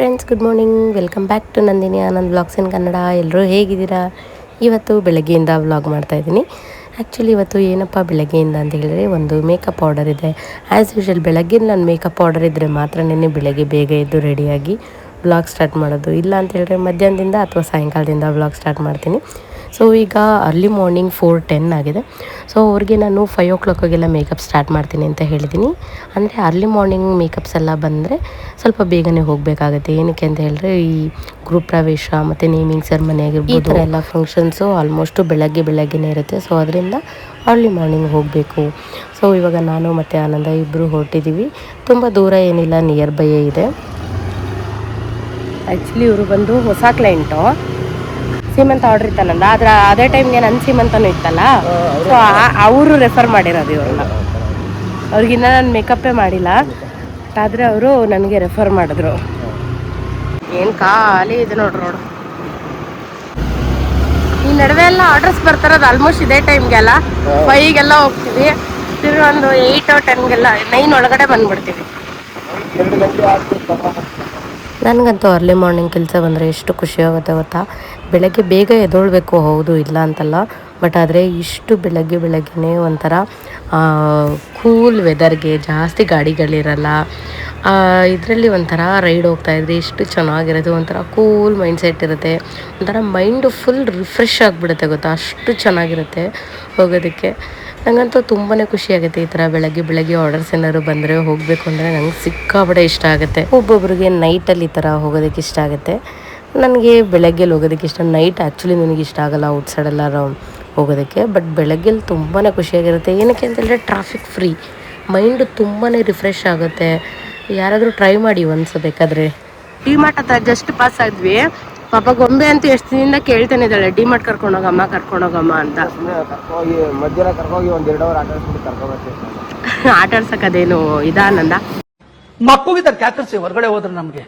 Friends, good morning. Welcome back to Nandini Anand vlogs in Kannada. ಎಲ್ಲರೂ ಹೇಗಿದ್ದೀರಾ? ಇವತ್ತು ಬೆಳಗ್ಗೆಯಿಂದ ವ್ಲಾಗ್ ಮಾಡ್ತಾಯಿದ್ದೀನಿ. ಆ್ಯಕ್ಚುಲಿ ಇವತ್ತು ಏನಪ್ಪ ಬೆಳಗ್ಗೆಯಿಂದ ಅಂತ ಹೇಳಿದ್ರೆ, ಒಂದು ಮೇಕಪ್ ಆರ್ಡರ್ ಇದೆ. ಆ್ಯಸ್ ಯೂಶುವಲ್ ಬೆಳಗ್ಗೆ ನಾನು ಮೇಕಪ್ ಆರ್ಡರ್ ಇದ್ದರೆ ಮಾತ್ರನೇ ಬೆಳಗ್ಗೆ ಬೇಗ ಎದ್ದು ರೆಡಿಯಾಗಿ ವ್ಲಾಗ್ ಸ್ಟಾರ್ಟ್ ಮಾಡೋದು. ಇಲ್ಲ ಅಂತ ಹೇಳಿದ್ರೆ ಮಧ್ಯಾಹ್ನದಿಂದ ಅಥವಾ ಸಾಯಂಕಾಲದಿಂದ ವ್ಲಾಗ್ ಸ್ಟಾರ್ಟ್ ಮಾಡ್ತೀನಿ. ಸೊ ಈಗ ಅರ್ಲಿ ಮಾರ್ನಿಂಗ್ 4:10 ಆಗಿದೆ. ಸೊ ಅವ್ರಿಗೆ ನಾನು 5 o'clockಗೆಲ್ಲ ಮೇಕಪ್ ಸ್ಟಾರ್ಟ್ ಮಾಡ್ತೀನಿ ಅಂತ ಹೇಳಿದ್ದೀನಿ. ಅಂದರೆ ಅರ್ಲಿ ಮಾರ್ನಿಂಗ್ ಮೇಕಪ್ಸ್ ಎಲ್ಲ ಬಂದರೆ ಸ್ವಲ್ಪ ಬೇಗನೆ ಹೋಗಬೇಕಾಗತ್ತೆ. ಏನಕ್ಕೆ ಅಂತ ಹೇಳಿದ್ರೆ ಈ ಗೃಹ ಪ್ರವೇಶ ಮತ್ತು ನೇಮಿಂಗ್ ಸೆರೆಮನಿ ಆಗಿರ್ಬೋದು, ಈ ಥರ ಎಲ್ಲ ಫಂಕ್ಷನ್ಸು ಆಲ್ಮೋಸ್ಟು ಬೆಳಗ್ಗೆನೇ ಇರುತ್ತೆ. ಸೊ ಅದರಿಂದ ಅರ್ಲಿ ಮಾರ್ನಿಂಗ್ ಹೋಗಬೇಕು. ಸೊ ಇವಾಗ ನಾನು ಮತ್ತು ಆನಂದ ಇಬ್ಬರು ಹೊರಟಿದ್ದೀವಿ. ತುಂಬ ದೂರ ಏನಿಲ್ಲ, ನಿಯರ್ ಬೈಯೇ ಇದೆ. ಆ್ಯಕ್ಚುಲಿ ಇವರು ಬಂದು ಹೊಸ ಕ್ಲೈಂಟು. ಸೀಮಂತ ಆರ್ಡ್ರ್ ಇತ್ತಲ್ಲ, ಅದೇ ಟೈಮ್ಗೆ ನನ್ನ ಸೀಮಂತನೂ ಇತ್ತಲ್ಲ, ಸೊ ಅವರು ರೆಫರ್ ಮಾಡಿರೋದು ಇವ್ರನ್ನ. ಅವ್ರಿಗಿನ್ನ ನಾನು ಮೇಕಪ್ಪೇ ಮಾಡಿಲ್ಲ, ಬಟ್ ಆದರೆ ಅವರು ನನಗೆ ರೆಫರ್ ಮಾಡಿದ್ರು. ಏನು ಖಾಲಿ ಇದೆ ನೋಡು. ಈ ನಡುವೆ ಎಲ್ಲ ಆರ್ಡರ್ಸ್ ಬರ್ತಾರದು ಆಲ್ಮೋಸ್ಟ್ ಇದೇ ಟೈಮ್ಗೆ ಅಲ್ಲ. 5ಗೆಲ್ಲ ಹೋಗ್ತೀವಿ, ತಿರ್ಗಿ ಒಂದು 8 or 10ಗೆಲ್ಲ 9 ಒಳಗಡೆ ಬಂದುಬಿಡ್ತೀವಿ. ನನಗಂತೂ ಅರ್ಲಿ ಮಾರ್ನಿಂಗ್ ಕೆಲಸ ಬಂದರೆ ಎಷ್ಟು ಖುಷಿ ಆಗುತ್ತೆ ಗೊತ್ತಾ. ಬೆಳಗ್ಗೆ ಬೇಗ ಎದ್ದೇಳಬೇಕು, ಹೌದು, ಇಲ್ಲ ಅಂತಲ್ಲ, ಬಟ್ ಆದರೆ ಇಷ್ಟು ಬೆಳಗ್ಗೆನೇ ಒಂಥರ ಕೂಲ್ ವೆದರ್ಗೆ ಜಾಸ್ತಿ ಗಾಡಿಗಳಿರಲ್ಲ. ಇದರಲ್ಲಿ ಒಂಥರ ರೈಡ್ ಹೋಗ್ತಾಯಿದ್ರೆ ಎಷ್ಟು ಚೆನ್ನಾಗಿರುತ್ತೆ. ಒಂಥರ ಕೂಲ್ ಮೈಂಡ್ಸೆಟ್ ಇರುತ್ತೆ. ಒಂಥರ ಮೈಂಡು ಫುಲ್ ರಿಫ್ರೆಶ್ ಆಗಿಬಿಡುತ್ತೆ ಗೊತ್ತಾ, ಅಷ್ಟು ಚೆನ್ನಾಗಿರುತ್ತೆ ಹೋಗೋದಕ್ಕೆ. ನನಗಂತೂ ತುಂಬಾ ಖುಷಿಯಾಗುತ್ತೆ ಈ ಥರ ಬೆಳಗ್ಗೆ ಆರ್ಡರ್ಸ್ ಏನಾದ್ರು ಬಂದರೆ ಹೋಗಬೇಕು ಅಂದರೆ. ನಂಗೆ ಸಿಕ್ಕಾಪಟ್ಟೆ ಇಷ್ಟ ಆಗುತ್ತೆ. ಒಬ್ಬೊಬ್ರಿಗೆ ನೈಟಲ್ಲಿ ಈ ಥರ ಹೋಗೋದಕ್ಕೆ ಇಷ್ಟ ಆಗುತ್ತೆ. ನನಗೆ ಬೆಳಗ್ಗೆಲ್ಲಿ ಹೋಗೋದಕ್ಕೆ ಇಷ್ಟ. ನೈಟ್ ಆ್ಯಕ್ಚುಲಿ ನನಗೆ ಇಷ್ಟ ಆಗೋಲ್ಲ ಔಟ್ಸೈಡೆಲ್ಲ ಹೋಗೋದಕ್ಕೆ. ಬಟ್ ಬೆಳಗ್ಗೆಲ್ಲಿ ತುಂಬಾ ಖುಷಿಯಾಗಿರುತ್ತೆ. ಏನಕ್ಕೆ ಅಂತಂದರೆ ಟ್ರಾಫಿಕ್ ಫ್ರೀ, ಮೈಂಡು ತುಂಬಾ ರಿಫ್ರೆಶ್ ಆಗುತ್ತೆ. ಯಾರಾದರೂ ಟ್ರೈ ಮಾಡಿ ಒಂದ್ಸ ಬೇಕಾದರೆ. ಡಿಮಾರ್ಟ್ ಹತ್ರ ಜಸ್ಟ್ ಪಾಸ್ ಆದ್ವಿ. ಪಾಪ ಗೊಂಬೆ ಅಂತೂ ಎಷ್ಟು ದಿನದಿಂದ ಕೇಳ್ತಾನೆ ಇದ್ದಾಳೆ, ಡಿಮಾರ್ಟ್ ಕರ್ಕೊಂಡೋಗಮ್ಮ ಅಂತ. ಮಧ್ಯಾಹ್ನ ಕರ್ಕೋಗಿ ಒಂದು 2 ಅವರ್ ಆಟ ಆಡ್ಸಕ್ಕದೇನು ಇದಾನಂದ ಮಕ್ಕಳಿಗೆ ಕ್ಯಾಕರ್ಸಿ ಹೊರಗಡೆ ಹೋದ್ರೆ ನಮಗೆ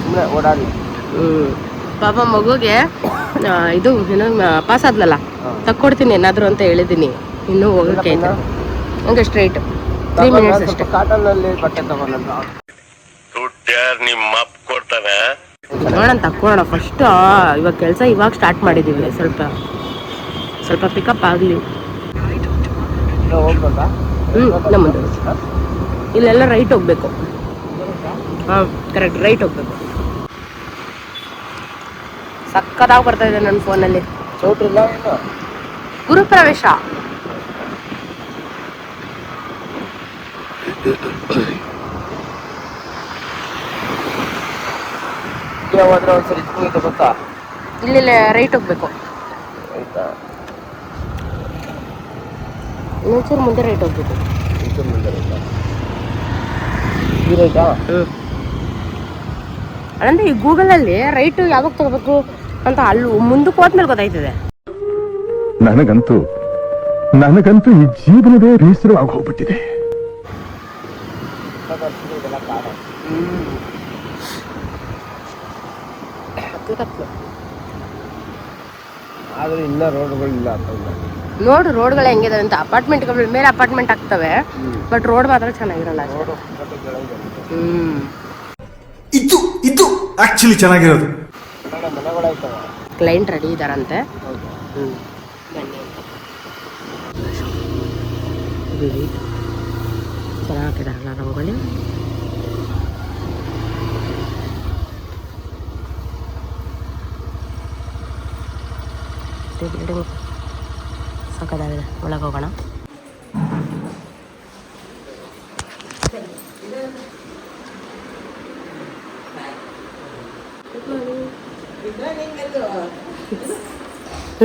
ಸುಮ್ಮನೆ ಓಡಾಡಿ. ಪಾಪ ಮಗುಗೆ ಇದು ಏನೋ ಪಾಸ್ ಆದ್ಲಲ್ಲ, ತಕ್ಕೊಡ್ತೀನಿ ಏನಾದ್ರು ಅಂತ ಹೇಳಿದ್ದೀನಿ. ಇನ್ನೂ ಹೋಗಕ್ಕೆ ಆಯ್ತು. ಹಂಗೆ ಸ್ಟ್ರೈಟ್ 3 minutes ಅಷ್ಟೇ. ಕಾಟನ್ನಲ್ಲಿ ಬಟ್ಟೆ ತಗೊಂಡ ನಿಮ್ಮ ಅಪ್ಪ ಕೊಡ್ತಾನೆ. ತಕ್ಕೊಳ್ಳೋಣ ಫಸ್ಟ್. ಇವಾಗ ಕೆಲಸ ಇವಾಗ ಸ್ಟಾರ್ಟ್ ಮಾಡಿದ್ದೀವಿ. ಸ್ವಲ್ಪ ಪಿಕಪ್ ಆಗಲಿ. ಹೋಗ್ಬೇಕಾ? ನಮ್ಮದು ಇಲ್ಲೆಲ್ಲ ರೈಟ್ ಹೋಗ್ಬೇಕು. ಹಾಂ, ಕರೆಕ್ಟ್, ರೈಟ್ ಹೋಗ್ಬೇಕು. ಸಕ್ಕದಾಗಿ ಬರ್ತಾ ಇದೆ ನನ್ನ ಫೋನಲ್ಲಿ. ಚೌಟ್ರಿಲ್ಲ ಗುರು ಪ್ರವೇಶ. ಹೋದ್ರೆ ಒಂದ್ಸರಿ ಇಟ್ಕೊಂಡಿದ್ದೆ ಗೊತ್ತಾ? ಇಲ್ಲ ರೈಟ್ ಹೋಗ್ಬೇಕು. ಆಯ್ತಾ, ಇನ್ನೊಂಚೂರು ಮುಂದೆ ರೈಟ್ ಹೋಗ್ಬೇಕು. ಅಂದ್ರೆ ಈ ಗೂಗಲಲ್ಲಿ ರೈಟ್ ಯಾವಾಗ ತಗೋಬೇಕು ಅಂತ ಅಲ್ಲಿ ಮುಂದಕ್ಕೆ ಹೋದ್ಮೇಲೆ ಗೊತ್ತಾಯ್ತದೆ. ನನಗಂತೂ ಈ ಜೀವನವೇ ಬೇಸರವಾಗಿ ಹೋಗ್ಬಿಟ್ಟಿದೆ. ಆದ್ರೆ ಇನ್ನ ರೋಡ್ಗಳಿಲ್ಲ. ನೋಡು ರೋಡ್ಗಳು ಹೆಂಗಿದಾವೆ ಅಂತ. ಅಪಾರ್ಟ್ಮೆಂಟ್ಗಳ ಮೇಲೆ ಅಪಾರ್ಟ್ಮೆಂಟ್ ಆಗ್ತವೆ, ಬಟ್ ರೋಡ್ ಮಾತ್ರ ಚೆನ್ನಾಗಿರಲ್ಲ. ಇದು ಆಕ್ಚುಲಿ ಚೆನ್ನಾಗಿರೋದು. ಕ್ಲೈಂಟ್ ರೆಡಿ ಇದಾರಂತೆ. ಚೆನ್ನಾಗಿದಾರಲ್ಲ ರಂಗೋಲಿ. ಬಿಲ್ಡಿಂಗ್ ಸಾಕಾಗಿದೆ. ಒಳಗೆ ಹೋಗೋಣ.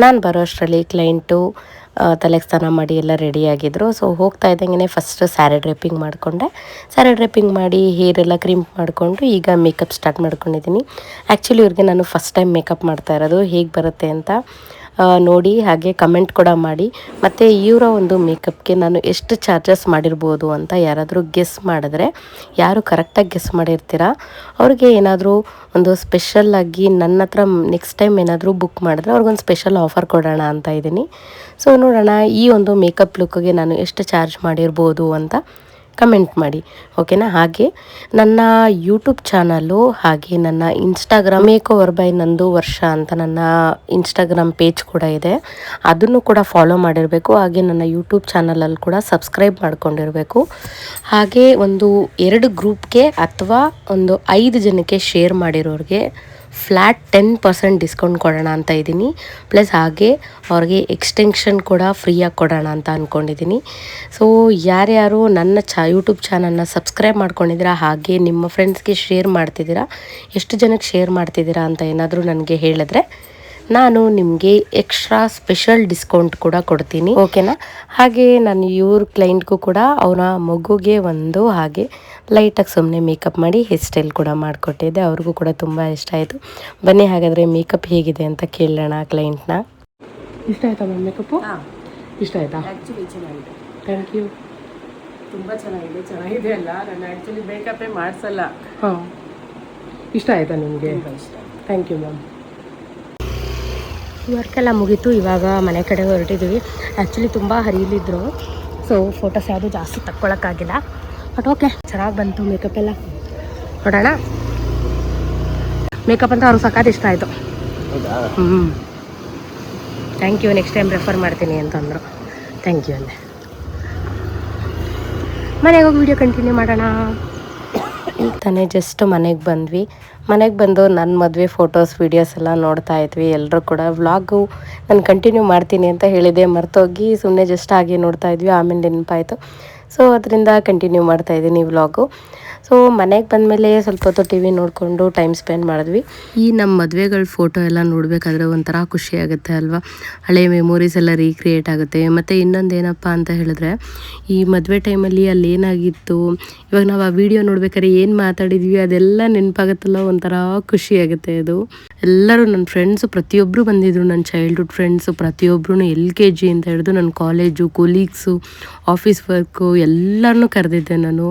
ನಾನು ಬರೋ ಅಷ್ಟರಲ್ಲಿ ಕ್ಲೈಂಟು ತಲೆಗೆ ಸ್ನಾನ ಮಾಡಿ ಎಲ್ಲ ರೆಡಿಯಾಗಿದ್ದರು. ಸೊ ಹೋಗ್ತಾ ಇದ್ದಂಗೆ ಫಸ್ಟ್ ಸ್ಯಾರಿ ಡ್ರೆಪ್ಪಿಂಗ್ ಮಾಡಿಕೊಂಡೆ. ಸ್ಯಾರಿ ಡ್ರೆಪ್ಪಿಂಗ್ ಮಾಡಿ ಹೇರೆಲ್ಲ ಕ್ರೀಮ್ ಮಾಡಿಕೊಂಡು ಈಗ ಮೇಕಪ್ ಸ್ಟಾರ್ಟ್ ಮಾಡ್ಕೊಂಡಿದ್ದೀನಿ. ಆ್ಯಕ್ಚುಲಿ ಇವ್ರಿಗೆ ನಾನು ಫಸ್ಟ್ ಟೈಮ್ ಮೇಕಪ್ ಮಾಡ್ತಾ ಇರೋದು. ಹೇಗೆ ಬರುತ್ತೆ ಅಂತ ನೋಡಿ, ಹಾಗೆ ಕಮೆಂಟ್ ಕೂಡ ಮಾಡಿ. ಮತ್ತು ಇವರ ಒಂದು ಮೇಕಪ್ಗೆ ನಾನು ಎಷ್ಟು ಚಾರ್ಜಸ್ ಮಾಡಿರ್ಬೋದು ಅಂತ ಯಾರಾದರೂ ಗೆಸ್ ಮಾಡಿದ್ರೆ, ಯಾರು ಕರೆಕ್ಟಾಗಿ ಗೆಸ್ ಮಾಡಿರ್ತೀರ ಅವ್ರಿಗೆ ಏನಾದರೂ ಒಂದು ಸ್ಪೆಷಲ್ಲಾಗಿ ನನ್ನ ಹತ್ರ ನೆಕ್ಸ್ಟ್ ಟೈಮ್ ಏನಾದರೂ ಬುಕ್ ಮಾಡಿದ್ರೆ ಅವ್ರಿಗೊಂದು ಸ್ಪೆಷಲ್ ಆಫರ್ ಕೊಡೋಣ ಅಂತ ಇದ್ದೀನಿ. ಸೊ ನೋಡೋಣ ಈ ಒಂದು ಮೇಕಪ್ ಲುಕ್ಗೆ ನಾನು ಎಷ್ಟು ಚಾರ್ಜ್ ಮಾಡಿರ್ಬೋದು ಅಂತ ಕಮೆಂಟ್ ಮಾಡಿ, ಓಕೆನಾ. ಹಾಗೆ ನನ್ನ ಯೂಟ್ಯೂಬ್ ಚಾನಲ್ಲು ಹಾಗೆ ನನ್ನ ಇನ್ಸ್ಟಾಗ್ರಾಮ್ ಮೇಕ್ ಓವರ್ ಬೈ ನಂದು ವರ್ಷ ಅಂತ ನನ್ನ ಇನ್ಸ್ಟಾಗ್ರಾಮ್ ಪೇಜ್ ಕೂಡ ಇದೆ, ಅದನ್ನು ಕೂಡ ಫಾಲೋ ಮಾಡಿರಬೇಕು. ಹಾಗೆ ನನ್ನ ಯೂಟ್ಯೂಬ್ ಚಾನಲಲ್ಲಿ ಕೂಡ ಸಬ್ಸ್ಕ್ರೈಬ್ ಮಾಡ್ಕೊಂಡಿರಬೇಕು. ಹಾಗೆ ಒಂದು 2 ಗ್ರೂಪ್ಗೆ ಅಥವಾ ಒಂದು 5 ಜನಕ್ಕೆ ಶೇರ್ ಮಾಡಿರೋರಿಗೆ ಫ್ಲ್ಯಾಟ್ 10% ಡಿಸ್ಕೌಂಟ್ ಕೊಡೋಣ ಅಂತ ಇದ್ದೀನಿ. ಪ್ಲಸ್ ಹಾಗೆ ಅವ್ರಿಗೆ ಎಕ್ಸ್ಟೆನ್ಷನ್ ಕೂಡ ಫ್ರೀಯಾಗಿ ಕೊಡೋಣ ಅಂತ ಅಂದ್ಕೊಂಡಿದ್ದೀನಿ. ಸೊ ಯಾರ್ಯಾರು ನನ್ನ ಯೂಟ್ಯೂಬ್ ಚಾನಲ್ನ ಸಬ್ಸ್ಕ್ರೈಬ್ ಮಾಡ್ಕೊಂಡಿದ್ದೀರಾ ಹಾಗೆ ನಿಮ್ಮ ಫ್ರೆಂಡ್ಸ್ಗೆ ಶೇರ್ ಮಾಡ್ತಿದ್ದೀರಾ, ಎಷ್ಟು ಜನಕ್ಕೆ ಶೇರ್ ಮಾಡ್ತಿದ್ದೀರಾ ಅಂತ ಏನಾದರೂ ನನಗೆ ಹೇಳಿದ್ರೆ ನಾನು ನಿಮಗೆ ಎಕ್ಸ್ಟ್ರಾ ಸ್ಪೆಷಲ್ ಡಿಸ್ಕೌಂಟ್ ಕೂಡ ಕೊಡ್ತೀನಿ, ಓಕೆನಾ. ಹಾಗೆ ನಾನು ಇವ್ರ ಕ್ಲೈಂಟ್ಗೂ ಕೂಡ ಅವರ ಮಗುಗೆ ಒಂದು ಹಾಗೆ ಲೈಟಾಗಿ ಸುಮ್ಮನೆ ಮೇಕಪ್ ಮಾಡಿ ಹೇರ್ ಸ್ಟೈಲ್ ಕೂಡ ಮಾಡಿಕೊಟ್ಟಿದ್ದೆ. ಅವ್ರಿಗೂ ಕೂಡ ತುಂಬ ಇಷ್ಟ ಆಯಿತು. ಬನ್ನಿ ಹಾಗಾದರೆ ಮೇಕಪ್ ಹೇಗಿದೆ ಅಂತ ಕೇಳೋಣ ಕ್ಲೈಂಟ್ನ. ಇಷ್ಟ ಆಯಿತಾ ಮ್ಯಾಮ್ ಮೇಕಪ್ಪು? ಇಷ್ಟ ಆಯಿತಾ? ಆ್ಯಕ್ಚುಲಿ ಚೆನ್ನಾಗಿದೆ. Thank you. ತುಂಬ ಚೆನ್ನಾಗಿದೆ ಅಲ್ಲ, ನಾನು ಆ್ಯಕ್ಚುಲಿ ಮೇಕಪ್ಪೇ ಮಾಡಿಸಲ್ಲ. ಹಾಂ, ಇಷ್ಟ ಆಯಿತಾ ನಿಮಗೆ? ತುಂಬ ಇಷ್ಟ. Thank you ma'am. ವರ್ಕೆಲ್ಲ ಮುಗೀತು, ಇವಾಗ ಮನೆ ಕಡೆ ಹೊರಟಿದ್ದೀವಿ. ಆ್ಯಕ್ಚುಲಿ ತುಂಬ ಹರಿಲಿದ್ರು, ಸೊ ಫೋಟೋಸ್ ಯಾವುದೂ ಜಾಸ್ತಿ ತಕ್ಕೊಳಕ್ಕಾಗಿಲ್ಲ. ಬಟ್ ಓಕೆ, ಚೆನ್ನಾಗಿ ಬಂತು ಮೇಕಪ್ ಎಲ್ಲ. ನೋಡೋಣ. ಮೇಕಪ್ ಅಂತ ಅವ್ರಿಗೆ ಸಖತ್ ಇಷ್ಟ ಆಯಿತು. ಹೌದಾ? Thank you, next time refer ಮಾಡ್ತೀನಿ ಅಂತಂದರು. ಥ್ಯಾಂಕ್ ಯು ಅಂದೆ. ಮನೆಗೆ ಹೋಗಿ ವೀಡಿಯೋ ಕಂಟಿನ್ಯೂ ಮಾಡೋಣ. ಈಗ ತಾನೇ ಜಸ್ಟ್ ಮನೆಗೆ ಬಂದ್ವಿ. ಮನೆಗೆ ಬಂದು ನನ್ನ ಮದುವೆ ಫೋಟೋಸ್ ವೀಡಿಯೋಸ್ ಎಲ್ಲ ನೋಡ್ತಾ ಇದ್ವಿ. ಎಲ್ಲರೂ ಕೂಡ ವ್ಲಾಗು ನಾನು ಕಂಟಿನ್ಯೂ ಮಾಡ್ತೀನಿ ಅಂತ ಹೇಳಿದೆ, ಮರ್ತೋಗಿ ಸುಮ್ಮನೆ ಜಸ್ಟ್ ಹಾಗೆ ನೋಡ್ತಾ ಇದ್ವಿ. ಆಮೇಲೆ ನೆನಪಾಯಿತು, ಸೊ ಅದರಿಂದ ಕಂಟಿನ್ಯೂ ಮಾಡ್ತಾಯಿದ್ದೀನಿ ವ್ಲಾಗು. ಸೊ ಮನೆಗೆ ಬಂದಮೇಲೆ ಸ್ವಲ್ಪ ಹೊತ್ತು ಟಿ ವಿ ನೋಡಿಕೊಂಡು ಟೈಮ್ ಸ್ಪೆಂಡ್ ಮಾಡಿದ್ವಿ. ಈ ನಮ್ಮ ಮದುವೆಗಳ ಫೋಟೋ ಎಲ್ಲ ನೋಡಬೇಕಾದ್ರೆ ಒಂಥರ ಖುಷಿ ಆಗುತ್ತೆ ಅಲ್ವಾ, ಹಳೆ ಮೆಮೊರೀಸ್ ಎಲ್ಲ ರೀಕ್ರಿಯೇಟ್ ಆಗುತ್ತೆ. ಮತ್ತು ಇನ್ನೊಂದು ಏನಪ್ಪ ಅಂತ ಹೇಳಿದ್ರೆ, ಈ ಮದುವೆ ಟೈಮಲ್ಲಿ ಅಲ್ಲಿ ಏನಾಗಿತ್ತು, ಇವಾಗ ನಾವು ಆ ವಿಡಿಯೋ ನೋಡ್ಬೇಕಾದ್ರೆ ಏನು ಮಾತಾಡಿದ್ವಿ ಅದೆಲ್ಲ ನೆನಪಾಗುತ್ತಲ್ಲ, ಒಂಥರ ಖುಷಿ ಆಗುತ್ತೆ. ಅದು ಎಲ್ಲರೂ ನನ್ನ ಫ್ರೆಂಡ್ಸು ಪ್ರತಿಯೊಬ್ಬರು ಬಂದಿದ್ದರು, ನನ್ನ ಚೈಲ್ಡ್ಹುಡ್ ಫ್ರೆಂಡ್ಸು ಪ್ರತಿಯೊಬ್ಬರೂ LKG ಅಂತ ಹಿಡಿದು ನನ್ನ ಕಾಲೇಜು ಕೊಲೀಗ್ಸು, ಆಫೀಸ್ ವರ್ಕು ಎಲ್ಲರನ್ನೂ ಕರೆದಿದ್ದೆ ನಾನು.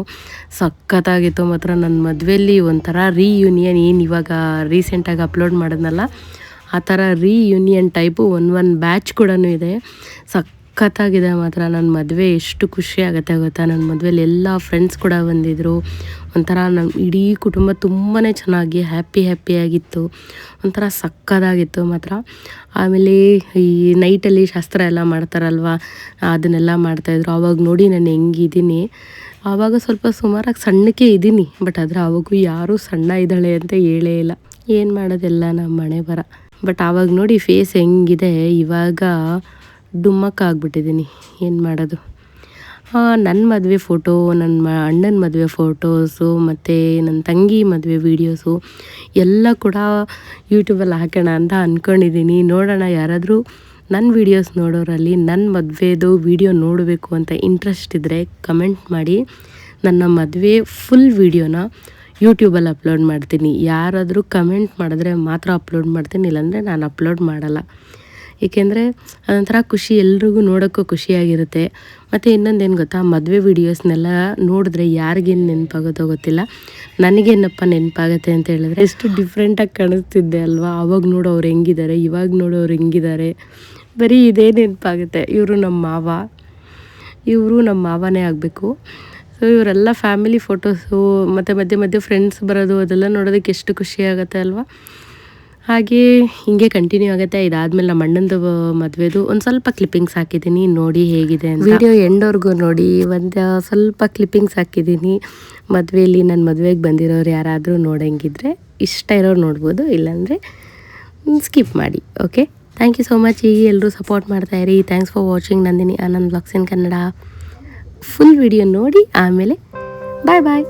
ಸಖತ್ತಾಗಿತ್ತು ಮಾತ್ರ. ನನ್ನ ಮದುವೆಯಲ್ಲಿ ಒಂಥರ ರೀಯೂನಿಯನ್, ಏನು ಇವಾಗ ರೀಸೆಂಟಾಗಿ ಅಪ್ಲೋಡ್ ಮಾಡಿದ್ನಲ್ಲ ಆ ಥರ ರೀಯೂನಿಯನ್ ಟೈಪು ಒಂದು ಬ್ಯಾಚ್ ಕೂಡ ಇದೆ. ಸಖತ್ತಾಗಿದೆ ಮಾತ್ರ. ನನ್ನ ಮದುವೆ ಎಷ್ಟು ಖುಷಿ ಆಗುತ್ತೆ ಗೊತ್ತಾ. ನನ್ನ ಮದುವೆಯಲ್ಲಿ ಎಲ್ಲ ಫ್ರೆಂಡ್ಸ್ ಕೂಡ ಬಂದಿದ್ದರು. ಒಂಥರ ನಮ್ಮ ಇಡೀ ಕುಟುಂಬ ತುಂಬಾ ಚೆನ್ನಾಗಿ ಹ್ಯಾಪಿಯಾಗಿತ್ತು. ಒಂಥರ ಸಕ್ಕತ್ತಾಗಿತ್ತು ಮಾತ್ರ. ಆಮೇಲೆ ಈ ನೈಟಲ್ಲಿ ಶಾಸ್ತ್ರ ಎಲ್ಲ ಮಾಡ್ತಾರಲ್ವ, ಅದನ್ನೆಲ್ಲ ಮಾಡ್ತಾಯಿದ್ರು. ಆವಾಗ ನೋಡಿ ನಾನು ಹೆಂಗಿದ್ದೀನಿ. ಆವಾಗ ಸ್ವಲ್ಪ ಸುಮಾರಾಗಿ ಸಣ್ಣಕ್ಕೆ ಇದ್ದೀನಿ, ಬಟ್ ಆದರೆ ಆವಾಗೂ ಯಾರೂ ಸಣ್ಣ ಇದ್ದಾಳೆ ಅಂತ ಹೇಳೇ ಇಲ್ಲ. ಏನು ಮಾಡೋದೆಲ್ಲ ನಮ್ಮ ಮನೆ ಬರ. ಬಟ್ ಆವಾಗ ನೋಡಿ ಫೇಸ್ ಹೆಂಗಿದೆ, ಇವಾಗ ಡುಮ್ಮಕ್ಕಾಗ್ಬಿಟ್ಟಿದ್ದೀನಿ. ಏನು ಮಾಡೋದು. ನನ್ನ ಮದುವೆ ಫೋಟೋ, ನನ್ನ ಅಣ್ಣನ ಮದುವೆ ಫೋಟೋಸು ಮತ್ತು ನನ್ನ ತಂಗಿ ಮದುವೆ ವೀಡಿಯೋಸು ಎಲ್ಲ ಕೂಡ ಯೂಟ್ಯೂಬಲ್ಲಿ ಹಾಕೋಣ ಅಂತ ಅಂದ್ಕೊಂಡಿದ್ದೀನಿ. ನೋಡೋಣ, ಯಾರಾದರೂ ನನ್ನ ವೀಡಿಯೋಸ್ ನೋಡೋರಲ್ಲಿ ನನ್ನ ಮದುವೆದು ವೀಡಿಯೋ ನೋಡಬೇಕು ಅಂತ ಇಂಟ್ರೆಸ್ಟ್ ಇದ್ದರೆ ಕಮೆಂಟ್ ಮಾಡಿ. ನನ್ನ ಮದುವೆ ಫುಲ್ ವೀಡಿಯೋನ ಯೂಟ್ಯೂಬಲ್ಲಿ ಅಪ್ಲೋಡ್ ಮಾಡ್ತೀನಿ. ಯಾರಾದರೂ ಕಮೆಂಟ್ ಮಾಡಿದ್ರೆ ಮಾತ್ರ ಅಪ್ಲೋಡ್ ಮಾಡ್ತೀನಿ, ಇಲ್ಲಾಂದರೆ ನಾನು ಅಪ್ಲೋಡ್ ಮಾಡಲ್ಲ. ಏಕೆಂದರೆ ಅದೊಂಥರ ಖುಷಿ, ಎಲ್ರಿಗೂ ನೋಡೋಕ್ಕೂ ಖುಷಿಯಾಗಿರುತ್ತೆ. ಮತ್ತು ಇನ್ನೊಂದೇನು ಗೊತ್ತಾ, ಮದುವೆ ವೀಡಿಯೋಸ್ನೆಲ್ಲ ನೋಡಿದ್ರೆ ಯಾರಿಗೇನು ನೆನಪಾಗುತ್ತೋ ಗೊತ್ತಿಲ್ಲ, ನನಗೇನಪ್ಪ ನೆನಪಾಗುತ್ತೆ ಅಂತ ಹೇಳಿದ್ರೆ, ಎಷ್ಟು ಡಿಫ್ರೆಂಟಾಗಿ ಕಾಣಿಸ್ತಿದ್ದೆ ಅಲ್ವಾ. ಆವಾಗ ನೋಡೋರು ಹೆಂಗಿದ್ದಾರೆ, ಇವಾಗ ನೋಡೋರು ಹೆಂಗಿದ್ದಾರೆ, ಬರೀ ಇದೇ ನೆನಪಾಗುತ್ತೆ. ಇವರು ನಮ್ಮ ಮಾವನೇ ಆಗಬೇಕು. ಸೊ ಇವರೆಲ್ಲ ಫ್ಯಾಮಿಲಿ ಫೋಟೋಸು ಮತ್ತು ಮಧ್ಯೆ ಮಧ್ಯೆ ಫ್ರೆಂಡ್ಸ್ ಬರೋದು ಅದೆಲ್ಲ ನೋಡೋದಕ್ಕೆ ಎಷ್ಟು ಖುಷಿ ಆಗುತ್ತೆ ಅಲ್ವಾ. ಹಾಗೆ ಹೀಗೆ ಕಂಟಿನ್ಯೂ ಆಗುತ್ತೆ. ಇದಾದಮೇಲೆ ನಮ್ಮ ಅಣ್ಣಂದು ಮದುವೆದು ಒಂದು ಸ್ವಲ್ಪ ಕ್ಲಿಪ್ಪಿಂಗ್ಸ್ ಹಾಕಿದ್ದೀನಿ, ನೋಡಿ ಹೇಗಿದೆ ಅಂತ. ವಿಡಿಯೋ ಎಂಡ್ವರೆಗೂ ನೋಡಿ. ಒಂದು ಸ್ವಲ್ಪ ಕ್ಲಿಪ್ಪಿಂಗ್ಸ್ ಹಾಕಿದ್ದೀನಿ. ಮದುವೆಯಲ್ಲಿ ನನ್ನ ಮದುವೆಗೆ ಬಂದಿರೋರು ಯಾರಾದರೂ ನೋಡೋಂಗಿದ್ರೆ ಇಷ್ಟ ಇರೋರು ನೋಡ್ಬೋದು, ಇಲ್ಲಾಂದರೆ ಸ್ಕಿಪ್ ಮಾಡಿ. Okay, thank you so much. ಹೀಗೆ ಎಲ್ಲರೂ ಸಪೋರ್ಟ್ ಮಾಡ್ತಾಯಿರಿ. Thanks for watching Nandini Anand vlogs in Kannada. Full video ನೋಡಿ ಆಮೇಲೆ ಬಾಯ್.